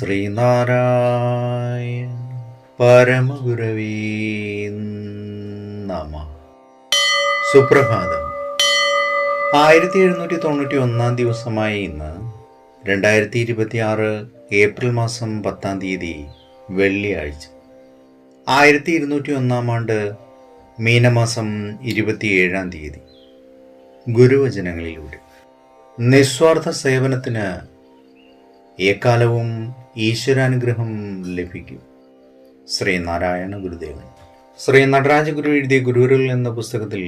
ശ്രീനാരായണ പരമഗുരവേ നമഃ. സുപ്രഭാതം. 1791 ദിവസമായ ഇന്ന് 2026 ഏപ്രിൽ മാസം 10 വെള്ളിയാഴ്ച. 1201 ആണ്ട് മീനമാസം 27 ഗുരുവചനങ്ങളിലൂടെ നിസ്വാർത്ഥ സേവനത്തിന് എക്കാലവും ഈശ്വരാനുഗ്രഹം ലഭിക്കും. ശ്രീനാരായണ ഗുരുദേവൻ. ശ്രീ നടരാജ ഗുരു എഴുതിയ ഗുരുവിരൽ എന്ന പുസ്തകത്തിൽ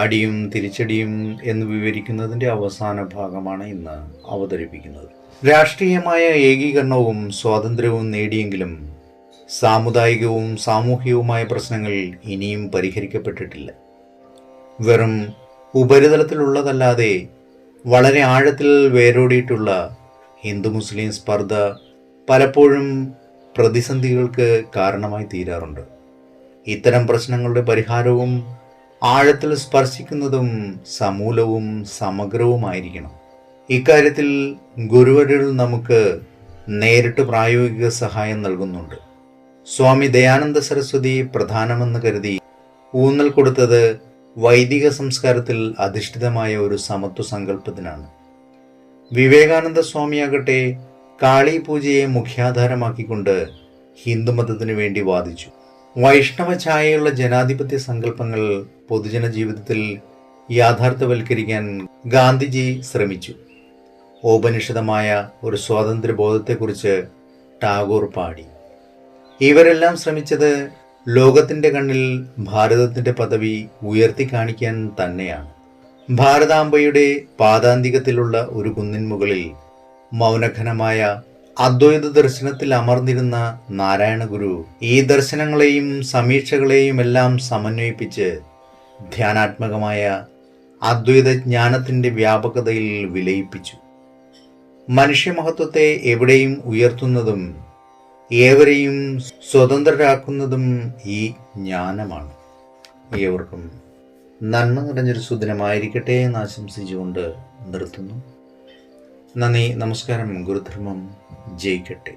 അടിയും തിരിച്ചടിയും എന്ന് വിവരിക്കുന്നതിൻ്റെ അവസാന ഭാഗമാണ് ഇന്ന് അവതരിപ്പിക്കുന്നത്. രാഷ്ട്രീയമായ ഏകീകരണവും സ്വാതന്ത്ര്യവും നേടിയെങ്കിലും സാമുദായികവും സാമൂഹികവുമായ പ്രശ്നങ്ങൾ ഇനിയും പരിഹരിക്കപ്പെട്ടിട്ടില്ല. വെറും ഉപരിതലത്തിലുള്ളതല്ലാതെ വളരെ ആഴത്തിൽ വേരോടിയിട്ടുള്ള ഹിന്ദു മുസ്ലിം സ്പർദ്ധ പലപ്പോഴും പ്രതിസന്ധികൾക്ക് കാരണമായി തീരാറുണ്ട്. ഇത്തരം പ്രശ്നങ്ങളുടെ പരിഹാരവും ആഴത്തിൽ സ്പർശിക്കുന്നതും സമൂലവും സമഗ്രവുമായിരിക്കണം. ഇക്കാര്യത്തിൽ ഗുരുവരൽ നമുക്ക് നേരിട്ട് പ്രായോഗിക സഹായം നൽകുന്നുണ്ട്. സ്വാമി ദയാനന്ദ സരസ്വതി പ്രധാനമെന്ന് കരുതി ഊന്നൽ കൊടുത്തത് വൈദിക സംസ്കാരത്തിൽ അധിഷ്ഠിതമായ ഒരു സമത്വ സങ്കല്പത്തിനാണ്. വിവേകാനന്ദ സ്വാമിയാകട്ടെ കാളി പൂജയെ മുഖ്യാധാരമാക്കിക്കൊണ്ട് ഹിന്ദുമതത്തിനു വേണ്ടി വാദിച്ചു. വൈഷ്ണവ ഛായയുള്ള ജനാധിപത്യ സങ്കല്പങ്ങൾ പൊതുജന ജീവിതത്തിൽ യാഥാർത്ഥ്യവൽക്കരിക്കാൻ ഗാന്ധിജി ശ്രമിച്ചു. ഔപനിഷിതമായ ഒരു സ്വാതന്ത്ര്യ ബോധത്തെക്കുറിച്ച് ടാഗോർ പാടി. ഇവരെല്ലാം ശ്രമിച്ചത് ലോകത്തിൻ്റെ കണ്ണിൽ ഭാരതത്തിൻ്റെ പദവി ഉയർത്തി കാണിക്കാൻ തന്നെയാണ്. ഭാരതാംബയുടെ പാദാന്തികത്തിലുള്ള ഒരു കുന്നിൻ മുകളിൽ മൗനഘനമായ അദ്വൈത ദർശനത്തിൽ അമർന്നിരുന്ന നാരായണ ഗുരു ഈ ദർശനങ്ങളെയും സമീക്ഷകളെയും എല്ലാം സമന്വയിപ്പിച്ച് ധ്യാനാത്മകമായ അദ്വൈത ജ്ഞാനത്തിൻ്റെ വ്യാപകതയിൽ വിലയിപ്പിച്ചു. മനുഷ്യമഹത്വത്തെ എവിടെയും ഉയർത്തുന്നതും ഏവരെയും സ്വതന്ത്രരാക്കുന്നതും ഈ ജ്ഞാനമാണ്. ഏവർക്കും നന്മ നിറഞ്ഞൊരു സുദിനമായിരിക്കട്ടെ എന്ന് ആശംസിച്ചുകൊണ്ട് നിർത്തുന്നു. നന്ദി, നമസ്കാരം. ഗുരുധർമ്മം ജയിക്കട്ടെ.